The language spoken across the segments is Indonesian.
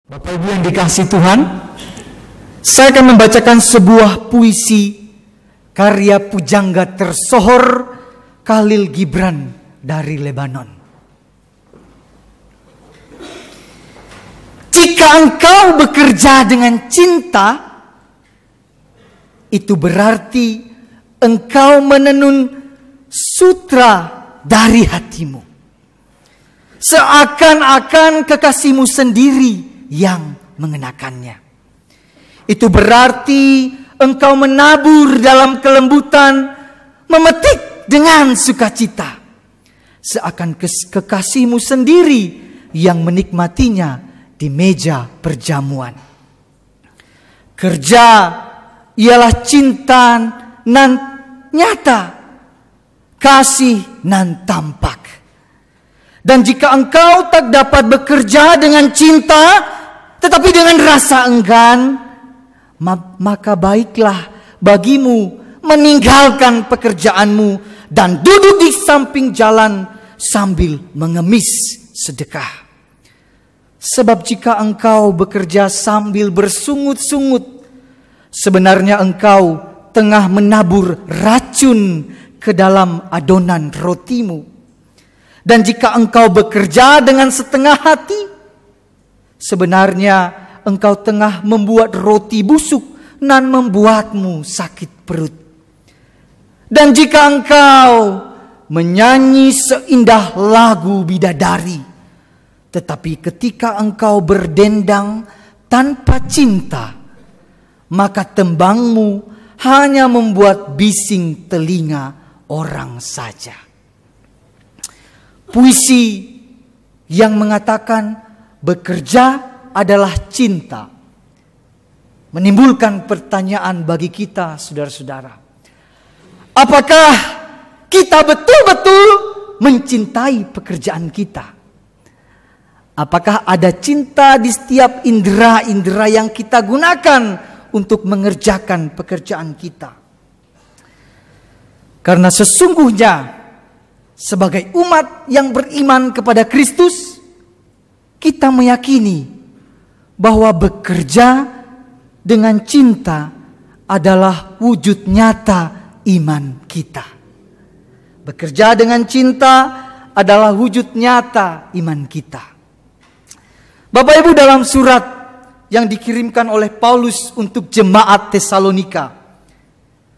Bapak Ibu yang dikasihi Tuhan, saya akan membacakan sebuah puisi karya pujangga tersohor Khalil Gibran dari Lebanon. Jika engkau bekerja dengan cinta, itu berarti engkau menenun sutra dari hatimu. Seakan-akan kekasihmu sendiri yang mengenakannya. Itu berarti engkau menabur dalam kelembutan, memetik dengan sukacita. Seakan kekasihmu sendiri yang menikmatinya di meja perjamuan. Kerja ialah cinta nan nyata, kasih nan tampak. Dan jika engkau tak dapat bekerja dengan cinta, tetapi dengan rasa enggan, maka baiklah bagimu meninggalkan pekerjaanmu dan duduk di samping jalan sambil mengemis sedekah. Sebab jika engkau bekerja sambil bersungut-sungut, sebenarnya engkau tengah menabur racun ke dalam adonan rotimu. Dan jika engkau bekerja dengan setengah hati, sebenarnya engkau tengah membuat roti busuk dan membuatmu sakit perut. Dan jika engkau menyanyi seindah lagu bidadari, tetapi ketika engkau berdendang tanpa cinta, maka tembangmu hanya membuat bising telinga orang saja. Puisi yang mengatakan bekerja adalah cinta menimbulkan pertanyaan bagi kita, saudara-saudara. Apakah kita betul-betul mencintai pekerjaan kita? Apakah ada cinta di setiap indera-indera yang kita gunakan untuk mengerjakan pekerjaan kita? Karena sesungguhnya sebagai umat yang beriman kepada Kristus, kita meyakini bahwa bekerja dengan cinta adalah wujud nyata iman kita. Bekerja dengan cinta adalah wujud nyata iman kita. Bapak Ibu, dalam surat yang dikirimkan oleh Paulus untuk jemaat Tesalonika,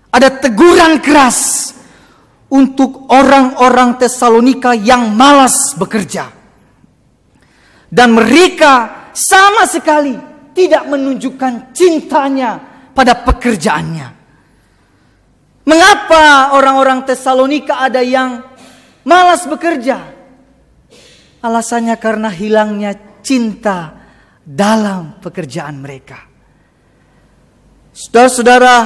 ada teguran keras untuk orang-orang Tesalonika yang malas bekerja. Dan mereka sama sekali tidak menunjukkan cintanya pada pekerjaannya. Mengapa orang-orang Tesalonika ada yang malas bekerja? Alasannya karena hilangnya cinta dalam pekerjaan mereka. Saudara-saudara,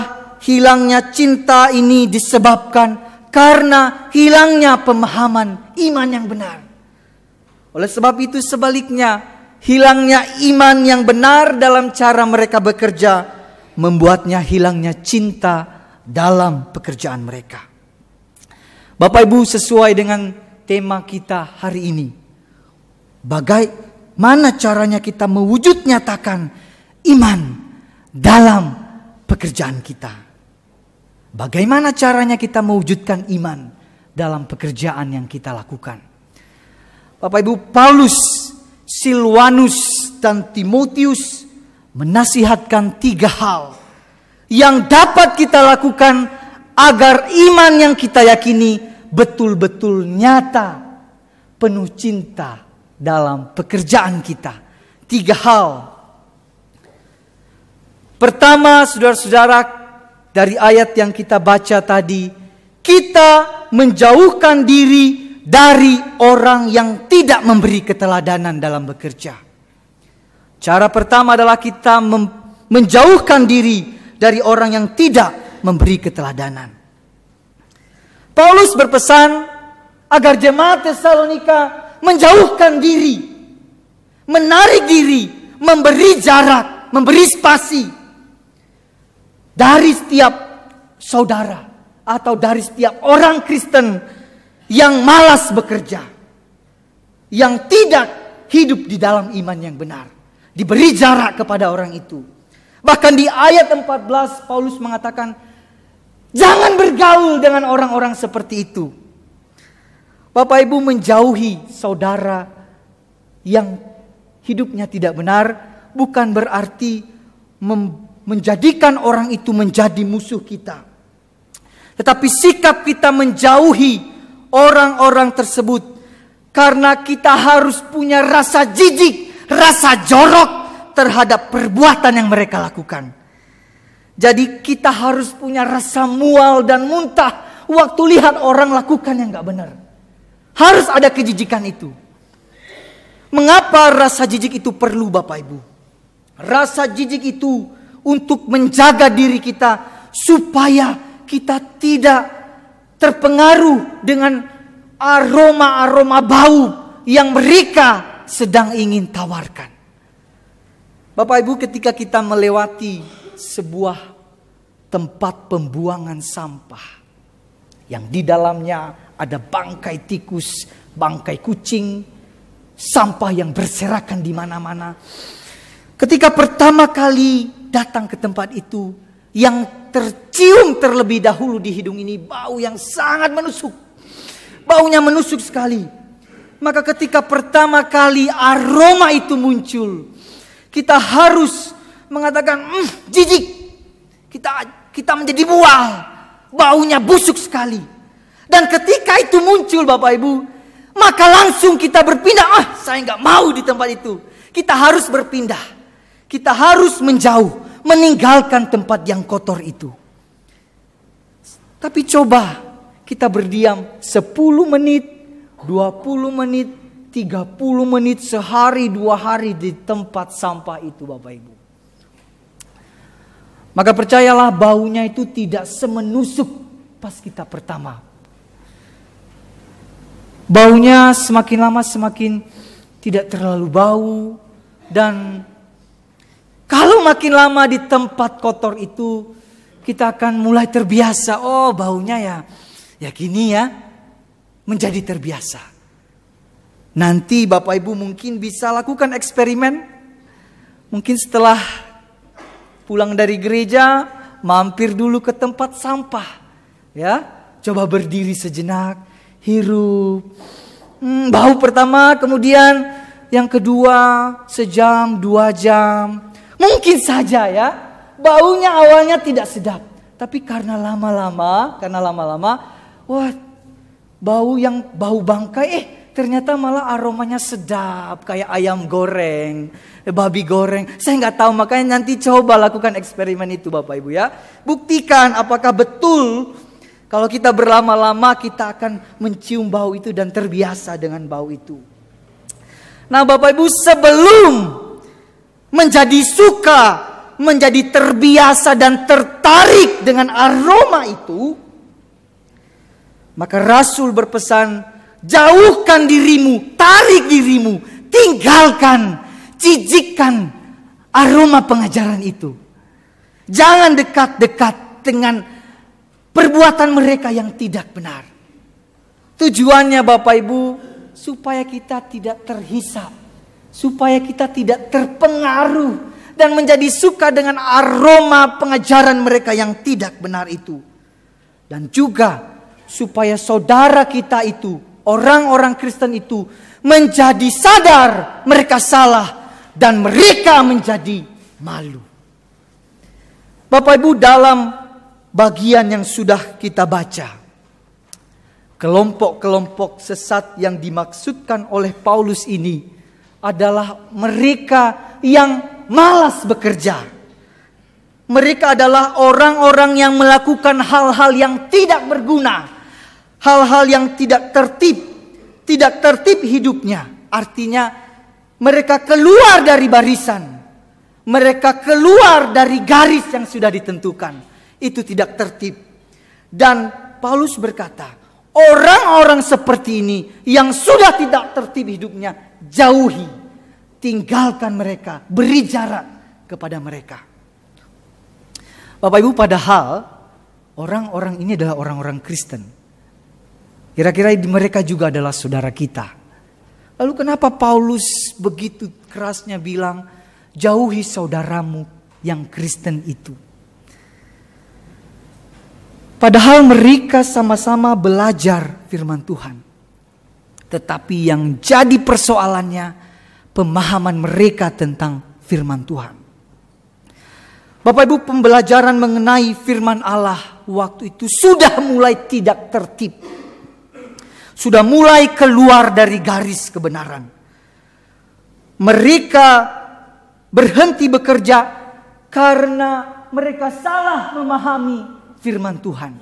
hilangnya cinta ini disebabkan karena hilangnya pemahaman iman yang benar. Oleh sebab itu sebaliknya, hilangnya iman yang benar dalam cara mereka bekerja membuatnya hilangnya cinta dalam pekerjaan mereka. Bapak Ibu, sesuai dengan tema kita hari ini, bagaimana caranya kita mewujud nyatakan iman dalam pekerjaan kita? Bagaimana caranya kita mewujudkan iman dalam pekerjaan yang kita lakukan? Bapak Ibu, Paulus, Silwanus, dan Timotius menasihatkan 3 hal yang dapat kita lakukan agar iman yang kita yakini betul-betul nyata, penuh cinta dalam pekerjaan kita. 3 hal. Pertama, saudara-saudara, dari ayat yang kita baca tadi, kita menjauhkan diri dari orang yang tidak memberi keteladanan dalam bekerja. Cara pertama adalah kita menjauhkan diri dari orang yang tidak memberi keteladanan. Paulus berpesan agar jemaat Tesalonika menjauhkan diri, menarik diri, memberi jarak, memberi spasi dari setiap saudara atau dari setiap orang Kristen yang malas bekerja, yang tidak hidup di dalam iman yang benar, Diberi jarak kepada orang itu. Bahkan di ayat 14 Paulus mengatakan, jangan bergaul dengan orang-orang seperti itu. Bapak Ibu, menjauhi saudara yang hidupnya tidak benar bukan berarti menjadikan orang itu menjadi musuh kita. Tetapi sikap kita menjauhi orang-orang tersebut karena kita harus punya rasa jijik, rasa jorok terhadap perbuatan yang mereka lakukan. Jadi kita harus punya rasa mual dan muntah waktu lihat orang lakukan yang gak benar. Harus ada kejijikan itu. Mengapa rasa jijik itu perlu, Bapak Ibu? Rasa jijik itu untuk menjaga diri kita supaya kita tidak terpengaruh dengan aroma-aroma bau yang mereka sedang ingin tawarkan. Bapak Ibu, ketika kita melewati sebuah tempat pembuangan sampah yang di dalamnya ada bangkai tikus, bangkai kucing, sampah yang berserakan di mana-mana. Ketika pertama kali datang ke tempat itu, yang tercium terlebih dahulu di hidung ini bau yang sangat menusuk. Baunya menusuk sekali. Maka ketika pertama kali aroma itu muncul, kita harus mengatakan, jijik. Kita menjadi mual. Baunya busuk sekali. Dan ketika itu muncul, Bapak Ibu, maka langsung kita berpindah. Saya nggak mau di tempat itu. Kita harus berpindah. Kita harus menjauh, meninggalkan tempat yang kotor itu. Tapi coba kita berdiam 10 menit, 20 menit, 30 menit, sehari 2 hari di tempat sampah itu, Bapak Ibu. Maka percayalah, baunya itu tidak semenusuk pas kita pertama. Baunya semakin lama semakin tidak terlalu bau. Dan kalau makin lama di tempat kotor itu, kita akan mulai terbiasa. Oh, baunya ya gini ya. Menjadi terbiasa. Nanti Bapak Ibu mungkin bisa lakukan eksperimen. Mungkin setelah pulang dari gereja, mampir dulu ke tempat sampah. Ya, coba berdiri sejenak. Hirup. Bau pertama, kemudian yang kedua sejam, 2 jam. Mungkin saja ya, baunya awalnya tidak sedap. Tapi karena lama-lama, wah, bau bangkai, ternyata malah aromanya sedap. Kayak ayam goreng, babi goreng. Saya nggak tahu, makanya nanti coba lakukan eksperimen itu, Bapak Ibu ya. Buktikan apakah betul. Kalau kita berlama-lama, kita akan mencium bau itu dan terbiasa dengan bau itu. Nah, Bapak Ibu, sebelum menjadi suka, menjadi terbiasa dan tertarik dengan aroma itu, maka Rasul berpesan, jauhkan dirimu, tarik dirimu, tinggalkan, jijikkan aroma pengajaran itu. Jangan dekat-dekat dengan perbuatan mereka yang tidak benar. Tujuannya, Bapak Ibu, supaya kita tidak terhisap, supaya kita tidak terpengaruh dan menjadi suka dengan aroma pengajaran mereka yang tidak benar itu. Dan juga supaya saudara kita itu, orang-orang Kristen itu, menjadi sadar mereka salah dan mereka menjadi malu. Bapak Ibu, dalam bagian yang sudah kita baca, kelompok-kelompok sesat yang dimaksudkan oleh Paulus ini adalah mereka yang malas bekerja. Mereka adalah orang-orang yang melakukan hal-hal yang tidak berguna, hal-hal yang tidak tertib hidupnya. Artinya mereka keluar dari barisan, mereka keluar dari garis yang sudah ditentukan. Itu tidak tertib. Dan Paulus berkata, orang-orang seperti ini yang sudah tidak tertib hidupnya, jauhi, tinggalkan mereka, beri jarak kepada mereka. Bapak Ibu, padahal orang-orang ini adalah orang-orang Kristen. Kira-kira mereka juga adalah saudara kita. Lalu kenapa Paulus begitu kerasnya bilang, jauhi saudaramu yang Kristen itu. Padahal mereka sama-sama belajar firman Tuhan. Tetapi yang jadi persoalannya pemahaman mereka tentang firman Tuhan. Bapak Ibu, pembelajaran mengenai firman Allah waktu itu sudah mulai tidak tertib. Sudah mulai keluar dari garis kebenaran. Mereka berhenti bekerja karena mereka salah memahami firman Tuhan.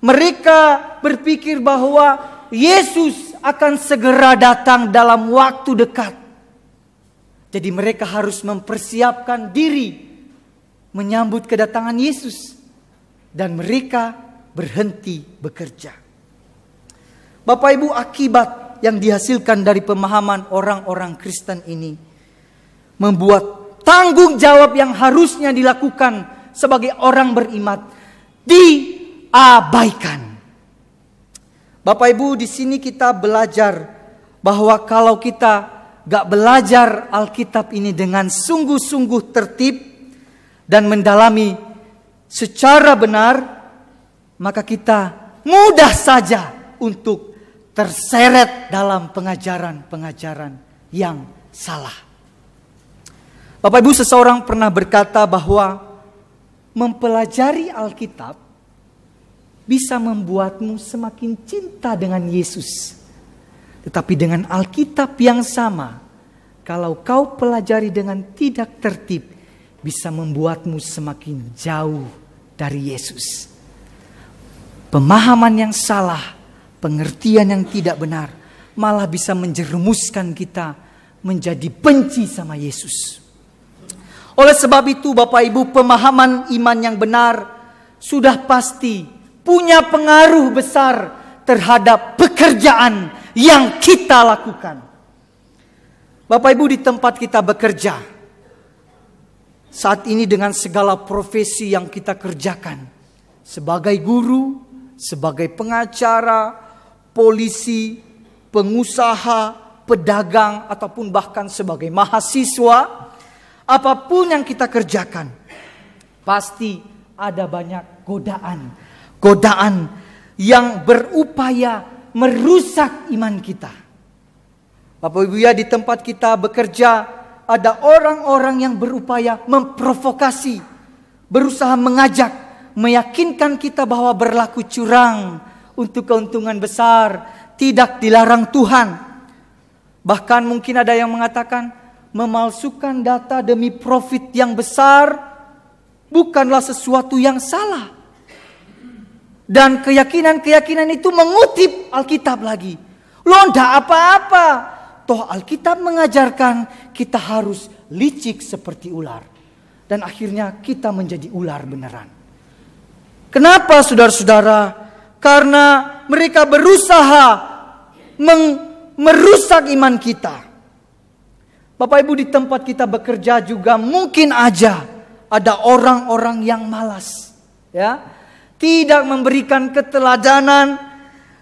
Mereka berpikir bahwa Yesus akan segera datang dalam waktu dekat. Jadi mereka harus mempersiapkan diri menyambut kedatangan Yesus. Dan mereka berhenti bekerja. Bapak Ibu, akibat yang dihasilkan dari pemahaman orang-orang Kristen ini membuat tanggung jawab yang harusnya dilakukan sebagai orang beriman diabaikan. Bapak Ibu, di sini kita belajar bahwa kalau kita gak belajar Alkitab ini dengan sungguh-sungguh tertib dan mendalami secara benar, maka kita mudah saja untuk terseret dalam pengajaran-pengajaran yang salah. Bapak Ibu, seseorang pernah berkata bahwa mempelajari Alkitab bisa membuatmu semakin cinta dengan Yesus. Tetapi dengan Alkitab yang sama, kalau kau pelajari dengan tidak tertib, bisa membuatmu semakin jauh dari Yesus. Pemahaman yang salah, pengertian yang tidak benar, malah bisa menjerumuskan kita menjadi benci sama Yesus. Oleh sebab itu Bapak Ibu, pemahaman iman yang benar sudah pasti punya pengaruh besar terhadap pekerjaan yang kita lakukan. Bapak Ibu, di tempat kita bekerja saat ini dengan segala profesi yang kita kerjakan, sebagai guru, sebagai pengacara, polisi, pengusaha, pedagang, ataupun bahkan sebagai mahasiswa, apapun yang kita kerjakan, pasti ada banyak godaan. Godaan yang berupaya merusak iman kita. Bapak Ibu ya, di tempat kita bekerja ada orang-orang yang berupaya memprovokasi, berusaha mengajak, meyakinkan kita bahwa berlaku curang untuk keuntungan besar tidak dilarang Tuhan. Bahkan mungkin ada yang mengatakan memalsukan data demi profit yang besar bukanlah sesuatu yang salah. Dan keyakinan-keyakinan itu mengutip Alkitab lagi. Loh, ndak apa-apa. Toh Alkitab mengajarkan kita harus licik seperti ular. Dan akhirnya kita menjadi ular beneran. Kenapa saudara-saudara? Karena mereka berusaha merusak iman kita. Bapak Ibu, di tempat kita bekerja juga mungkin aja ada orang-orang yang malas. Ya, tidak memberikan keteladanan,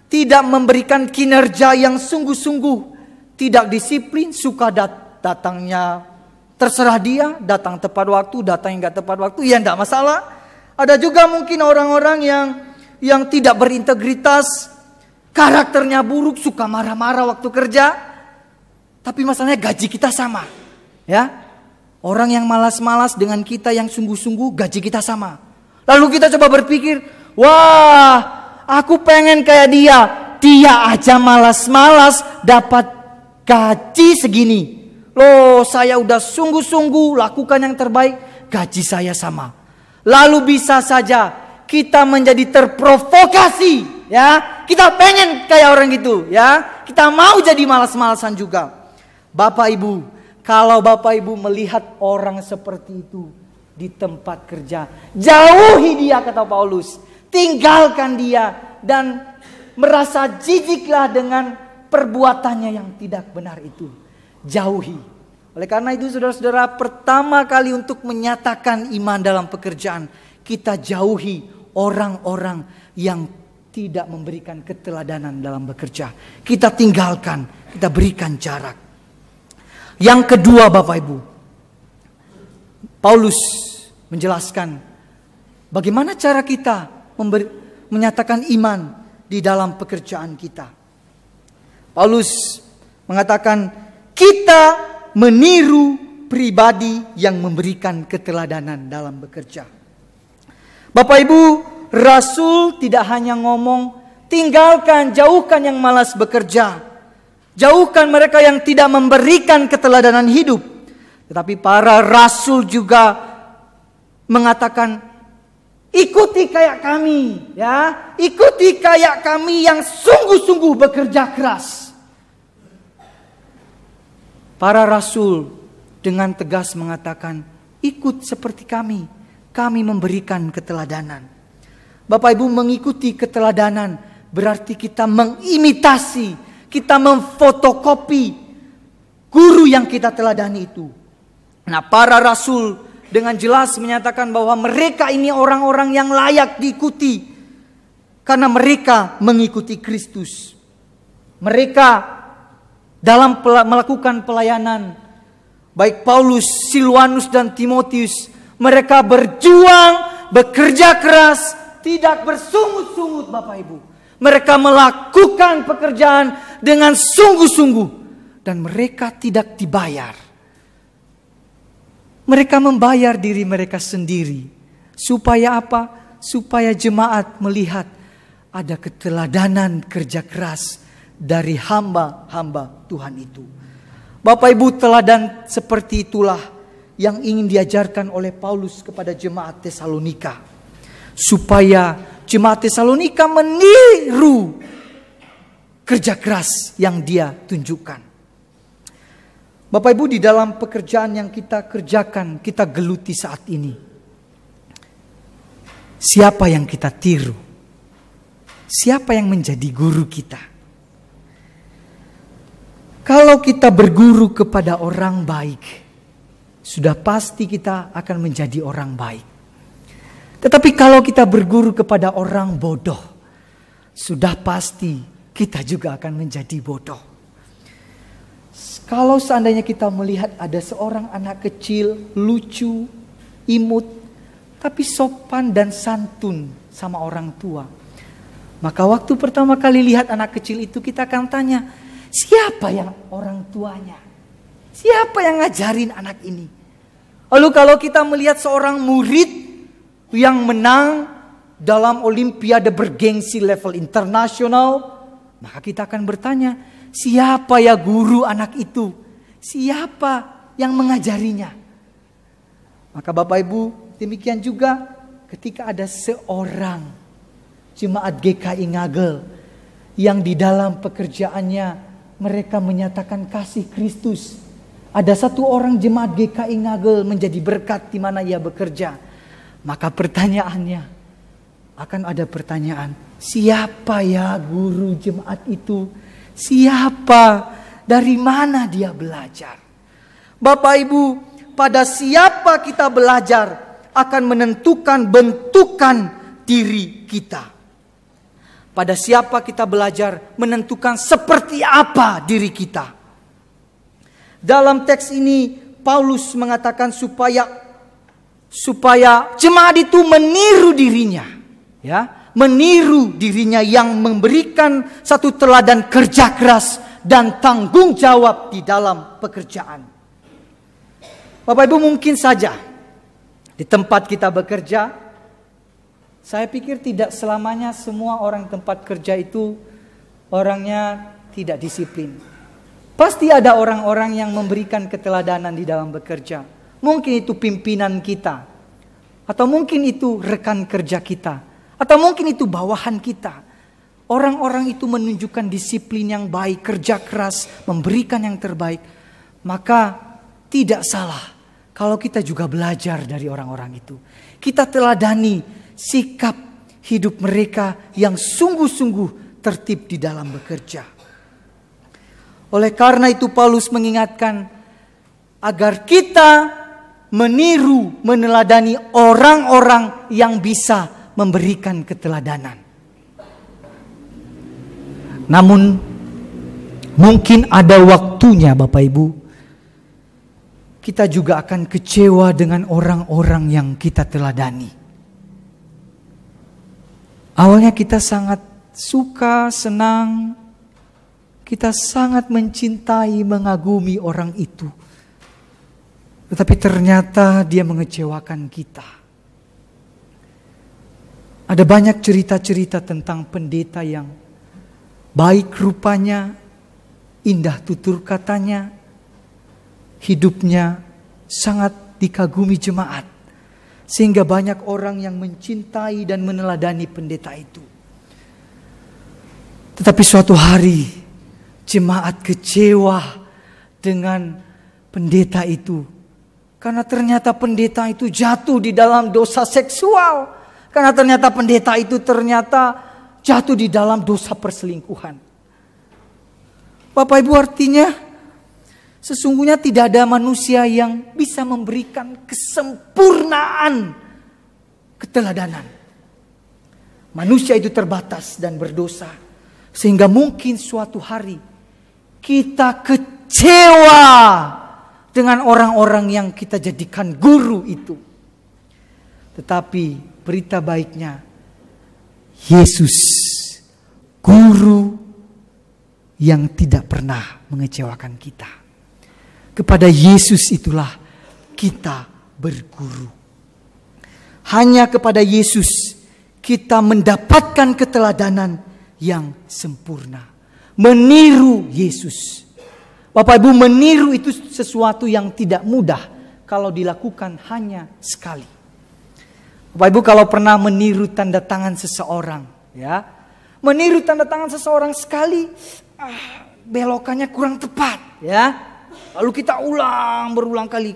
tidak memberikan kinerja yang sungguh-sungguh. Tidak disiplin, suka datangnya terserah dia, datang tepat waktu, datang enggak tepat waktu, ya enggak masalah. Ada juga mungkin orang-orang yang tidak berintegritas, karakternya buruk, suka marah-marah waktu kerja. Tapi masalahnya gaji kita sama. Ya. Orang yang malas-malas dengan kita yang sungguh-sungguh, gaji kita sama. Lalu kita coba berpikir, wah, aku pengen kayak dia. Dia aja malas-malas dapat gaji segini. Loh, saya udah sungguh-sungguh lakukan yang terbaik, gaji saya sama. Lalu bisa saja kita menjadi terprovokasi, ya. Kita pengen kayak orang gitu, ya. Kita mau jadi malas-malasan juga. Bapak Ibu, kalau Bapak Ibu melihat orang seperti itu di tempat kerja, jauhi dia, kata Paulus. Tinggalkan dia dan merasa jijiklah dengan perbuatannya yang tidak benar itu. Jauhi. Oleh karena itu saudara-saudara, pertama kali untuk menyatakan iman dalam pekerjaan, kita jauhi orang-orang yang tidak memberikan keteladanan dalam bekerja. Kita tinggalkan, kita berikan jarak. Yang kedua Bapak Ibu, Paulus menjelaskan bagaimana cara kita menyatakan iman di dalam pekerjaan kita. Paulus mengatakan kita meniru pribadi yang memberikan keteladanan dalam bekerja. Bapak Ibu, Rasul tidak hanya ngomong tinggalkan, jauhkan yang malas bekerja, jauhkan mereka yang tidak memberikan keteladanan hidup. Tetapi para rasul juga mengatakan ikuti kayak kami, ya, ikuti kayak kami yang sungguh-sungguh bekerja keras. Para rasul dengan tegas mengatakan, ikut seperti kami memberikan keteladanan. Bapak Ibu, mengikuti keteladanan berarti kita mengimitasi, kita memfotokopi guru yang kita teladani itu. Nah, para rasul dengan jelas menyatakan bahwa mereka ini orang-orang yang layak diikuti karena mereka mengikuti Kristus. Mereka dalam melakukan pelayanan, baik Paulus, Silwanus dan Timotius, mereka berjuang, bekerja keras, tidak bersungut-sungut Bapak Ibu. Mereka melakukan pekerjaan dengan sungguh-sungguh dan mereka tidak dibayar. Mereka membayar diri mereka sendiri. Supaya apa? Supaya jemaat melihat ada keteladanan kerja keras dari hamba-hamba Tuhan itu. Bapak Ibu, teladan seperti itulah yang ingin diajarkan oleh Paulus kepada jemaat Tesalonika. Supaya jemaat Tesalonika meniru kerja keras yang dia tunjukkan. Bapak Ibu, di dalam pekerjaan yang kita kerjakan, kita geluti saat ini, siapa yang kita tiru? Siapa yang menjadi guru kita? Kalau kita berguru kepada orang baik, sudah pasti kita akan menjadi orang baik. Tetapi kalau kita berguru kepada orang bodoh, sudah pasti kita juga akan menjadi bodoh. Kalau seandainya kita melihat ada seorang anak kecil, lucu, imut, tapi sopan dan santun sama orang tua, maka waktu pertama kali lihat anak kecil itu kita akan tanya, siapa yang orang tuanya? Siapa yang ngajarin anak ini? Lalu kalau kita melihat seorang murid yang menang dalam olimpiade bergengsi level internasional, maka kita akan bertanya, siapa ya guru anak itu? Siapa yang mengajarinya? Maka Bapak Ibu, demikian juga ketika ada seorang jemaat GKI Ngagel yang di dalam pekerjaannya mereka menyatakan kasih Kristus. Ada satu orang jemaat GKI Ngagel menjadi berkat di mana ia bekerja. Maka pertanyaannya, akan ada pertanyaan, siapa ya guru jemaat itu? Siapa? Dari mana dia belajar? Bapak Ibu, pada siapa kita belajar akan menentukan bentukan diri kita. Pada siapa kita belajar menentukan seperti apa diri kita. Dalam teks ini Paulus mengatakan supaya jemaat itu meniru dirinya, ya, meniru dirinya yang memberikan satu teladan kerja keras dan tanggung jawab di dalam pekerjaan. Bapak Ibu, mungkin saja di tempat kita bekerja, saya pikir tidak selamanya semua orang tempat kerja itu orangnya tidak disiplin. Pasti ada orang-orang yang memberikan keteladanan di dalam bekerja. Mungkin itu pimpinan kita, atau mungkin itu rekan kerja kita, atau mungkin itu bawahan kita. Orang-orang itu menunjukkan disiplin yang baik, kerja keras, memberikan yang terbaik. Maka tidak salah kalau kita juga belajar dari orang-orang itu. Kita teladani sikap hidup mereka yang sungguh-sungguh tertib di dalam bekerja. Oleh karena itu Paulus mengingatkan agar kita meniru, meneladani orang-orang yang bisa memberikan keteladanan. Namun mungkin ada waktunya Bapak Ibu, kita juga akan kecewa dengan orang-orang yang kita teladani. Awalnya kita sangat suka, senang, kita sangat mencintai, mengagumi orang itu. Tetapi ternyata dia mengecewakan kita. Ada banyak cerita-cerita tentang pendeta yang baik rupanya, indah tutur katanya, hidupnya sangat dikagumi jemaat. Sehingga banyak orang yang mencintai dan meneladani pendeta itu. Tetapi suatu hari jemaat kecewa dengan pendeta itu. Karena ternyata pendeta itu jatuh di dalam dosa seksual. Karena ternyata pendeta itu jatuh di dalam dosa perselingkuhan. Bapak Ibu, artinya sesungguhnya tidak ada manusia yang bisa memberikan kesempurnaan keteladanan. Manusia itu terbatas dan berdosa. Sehingga mungkin suatu hari kita kecewa dengan orang-orang yang kita jadikan guru itu. Tetapi berita baiknya, Yesus, guru yang tidak pernah mengecewakan kita. Kepada Yesus itulah kita berguru. Hanya kepada Yesus kita mendapatkan keteladanan yang sempurna. Meniru Yesus. Bapak Ibu, meniru itu sesuatu yang tidak mudah kalau dilakukan hanya sekali. Bapak Ibu, kalau pernah meniru tanda tangan seseorang, ya, meniru tanda tangan seseorang sekali, belokannya kurang tepat, ya. Lalu kita berulang kali.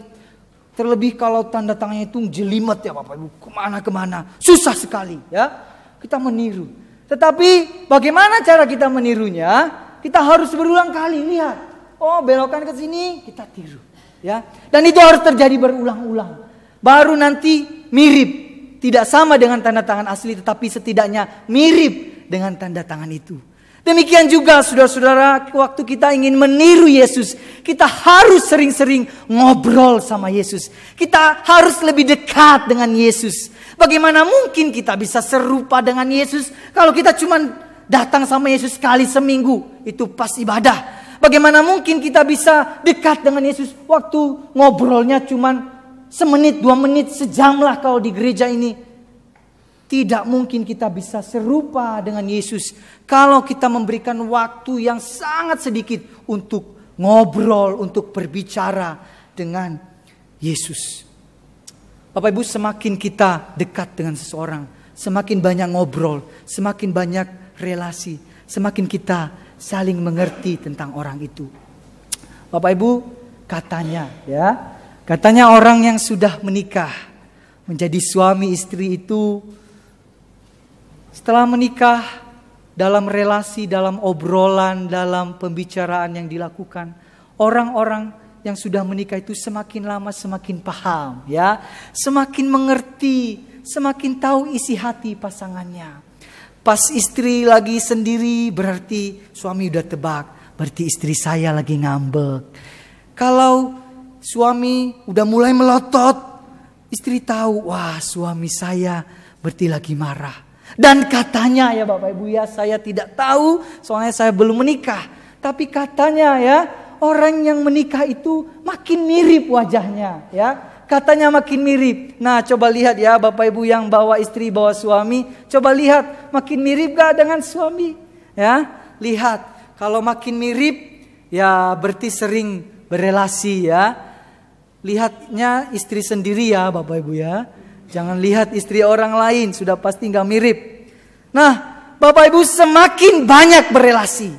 Terlebih kalau tanda tangannya itu jelimet, ya Bapak Ibu, kemana-kemana, susah sekali, ya. Kita meniru. Tetapi bagaimana cara kita menirunya? Kita harus berulang kali, lihat. Oh, belokan ke sini, kita tiru, ya. Dan itu harus terjadi berulang-ulang. Baru nanti mirip. Tidak sama dengan tanda tangan asli, tetapi setidaknya mirip dengan tanda tangan itu. Demikian juga saudara-saudara, waktu kita ingin meniru Yesus, kita harus sering-sering ngobrol sama Yesus. Kita harus lebih dekat dengan Yesus. Bagaimana mungkin kita bisa serupa dengan Yesus kalau kita cuma datang sama Yesus sekali seminggu, itu pas ibadah. Bagaimana mungkin kita bisa dekat dengan Yesus waktu ngobrolnya cuma semenit, 2 menit, sejam lah kalau di gereja ini. Tidak mungkin kita bisa serupa dengan Yesus kalau kita memberikan waktu yang sangat sedikit untuk ngobrol, untuk berbicara dengan Yesus. Bapak Ibu, semakin kita dekat dengan seseorang, semakin banyak ngobrol, semakin banyak relasi, semakin kita saling mengerti tentang orang itu. Bapak Ibu, katanya orang yang sudah menikah, menjadi suami istri itu, setelah menikah, dalam relasi, dalam obrolan, dalam pembicaraan yang dilakukan, orang-orang yang sudah menikah itu semakin lama semakin paham, ya, semakin mengerti, semakin tahu isi hati pasangannya. Pas istri lagi sendiri berarti suami udah tebak, berarti istri saya lagi ngambek. Kalau suami udah mulai melotot, istri tahu, wah suami saya berarti lagi marah. Dan katanya, ya Bapak Ibu, ya, saya tidak tahu soalnya saya belum menikah. Tapi katanya, ya, orang yang menikah itu makin mirip wajahnya, ya. Katanya makin mirip. Nah, coba lihat ya Bapak Ibu yang bawa istri, bawa suami, coba lihat makin mirip gak dengan suami? Ya, lihat. Kalau makin mirip, ya berarti sering berelasi, ya. Lihatnya istri sendiri ya Bapak Ibu, ya. Jangan lihat istri orang lain, sudah pasti gak mirip. Nah, Bapak Ibu, semakin banyak berelasi,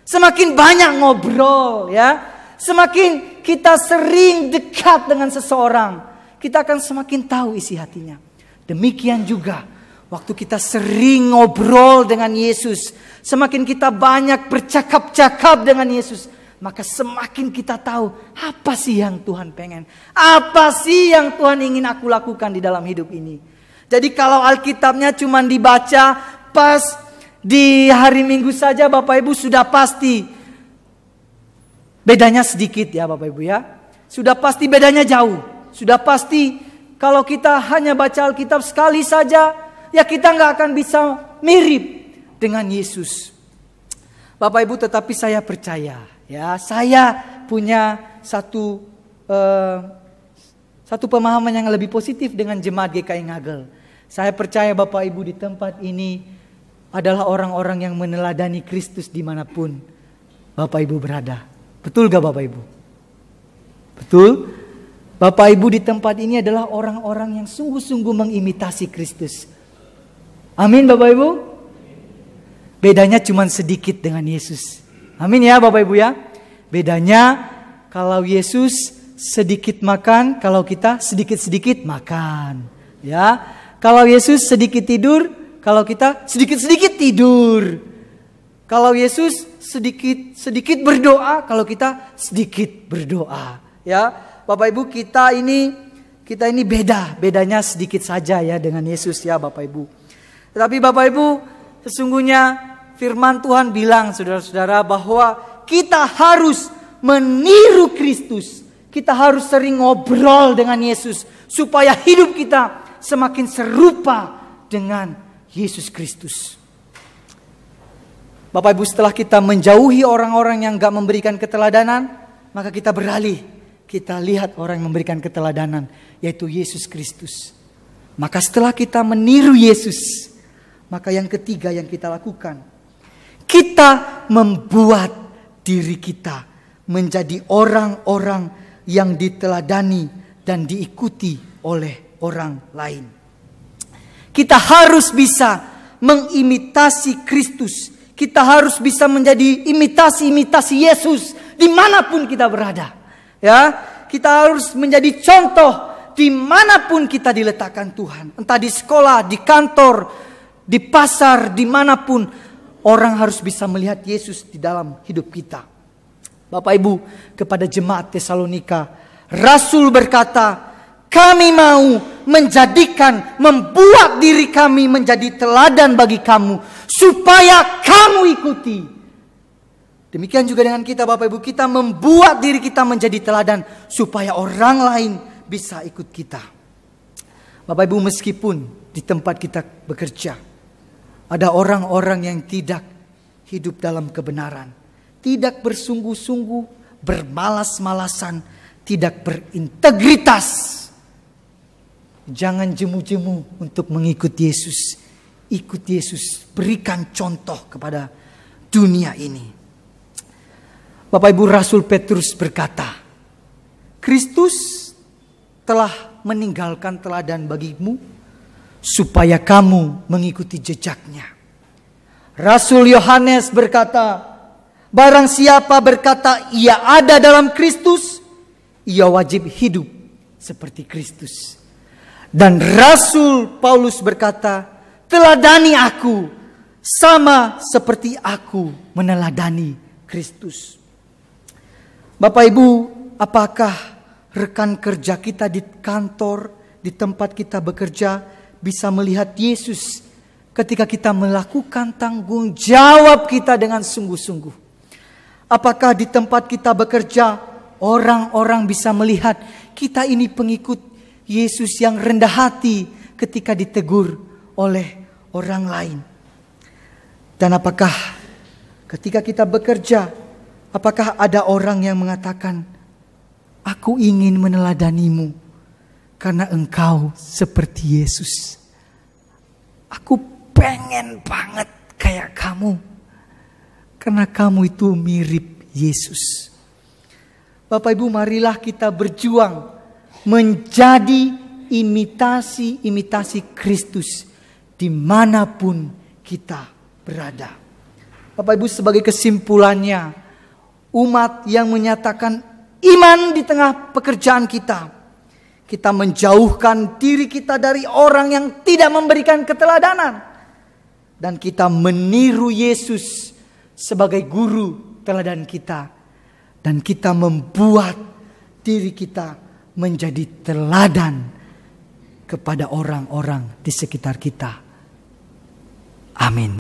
semakin banyak ngobrol, ya. Semakin kita sering dekat dengan seseorang, kita akan semakin tahu isi hatinya. Demikian juga waktu kita sering ngobrol dengan Yesus, semakin kita banyak bercakap-cakap dengan Yesus, maka semakin kita tahu apa sih yang Tuhan pengen, apa sih yang Tuhan ingin aku lakukan di dalam hidup ini. Jadi kalau Alkitabnya cuma dibaca pas di hari Minggu saja, Bapak Ibu sudah pasti bedanya sedikit ya Bapak Ibu, ya. sudah pasti bedanya jauh. Sudah pasti kalau kita hanya baca Alkitab sekali saja, ya kita nggak akan bisa mirip dengan Yesus. Bapak Ibu, tetapi saya percaya, ya saya punya satu pemahaman yang lebih positif dengan jemaat GKI Ngagel. Saya percaya Bapak Ibu di tempat ini adalah orang-orang yang meneladani Kristus dimanapun Bapak Ibu berada. Betul gak Bapak Ibu? Betul? Bapak Ibu di tempat ini adalah orang-orang yang sungguh-sungguh mengimitasi Kristus. Amin Bapak Ibu? Bedanya cuma sedikit dengan Yesus. Amin ya Bapak Ibu ya. Bedanya kalau Yesus sedikit makan, kalau kita sedikit-sedikit makan. Ya. Kalau Yesus sedikit tidur, kalau kita sedikit-sedikit tidur. Kalau Yesus sedikit berdoa, kalau kita sedikit berdoa. Ya. Bapak Ibu, kita ini bedanya sedikit saja ya dengan Yesus ya Bapak Ibu. Tetapi Bapak Ibu, sesungguhnya firman Tuhan bilang saudara-saudara bahwa kita harus meniru Kristus. Kita harus sering ngobrol dengan Yesus supaya hidup kita semakin serupa dengan Yesus Kristus. Bapak Ibu, setelah kita menjauhi orang-orang yang gak memberikan keteladanan, maka kita beralih. Kita lihat orang yang memberikan keteladanan, yaitu Yesus Kristus. Maka setelah kita meniru Yesus, maka yang ketiga yang kita lakukan, kita membuat diri kita menjadi orang-orang yang diteladani dan diikuti oleh orang lain. Kita harus bisa mengimitasi Kristus. Kita harus bisa menjadi imitasi-imitasi Yesus dimanapun kita berada. Ya, kita harus menjadi contoh dimanapun kita diletakkan Tuhan. Entah di sekolah, di kantor, di pasar, dimanapun. Orang harus bisa melihat Yesus di dalam hidup kita. Bapak Ibu, kepada jemaat Tesalonika, Rasul berkata, kami mau membuat diri kami menjadi teladan bagi kamu, supaya kamu ikuti. Demikian juga dengan kita Bapak Ibu, kita membuat diri kita menjadi teladan supaya orang lain bisa ikut kita. Bapak Ibu, meskipun di tempat kita bekerja ada orang-orang yang tidak hidup dalam kebenaran, tidak bersungguh-sungguh, bermalas-malasan, tidak berintegritas, jangan jemu-jemu untuk mengikuti Yesus. Ikut Yesus, berikan contoh kepada dunia ini. Bapak Ibu, Rasul Petrus berkata, Kristus telah meninggalkan teladan bagimu supaya kamu mengikuti jejaknya. Rasul Yohanes berkata, barang siapa berkata ia ada dalam Kristus, ia wajib hidup seperti Kristus. Dan Rasul Paulus berkata, teladani aku sama seperti aku meneladani Kristus. Bapak Ibu, apakah rekan kerja kita di kantor, di tempat kita bekerja bisa melihat Yesus ketika kita melakukan tanggung jawab kita dengan sungguh-sungguh? Apakah di tempat kita bekerja orang-orang bisa melihat kita ini pengikut Yesus yang rendah hati ketika ditegur oleh orang lain? Dan apakah ketika kita bekerja, apakah ada orang yang mengatakan, aku ingin meneladanimu karena engkau seperti Yesus. Aku pengen banget kayak kamu karena kamu itu mirip Yesus. Bapak Ibu, marilah kita berjuang menjadi imitasi Kristus dimanapun kita berada. Bapak Ibu, sebagai kesimpulannya, umat yang menyatakan iman di tengah pekerjaan kita, kita menjauhkan diri kita dari orang yang tidak memberikan keteladanan, dan kita meniru Yesus sebagai guru teladan kita, dan kita membuat diri kita menjadi teladan kepada orang-orang di sekitar kita. Amin.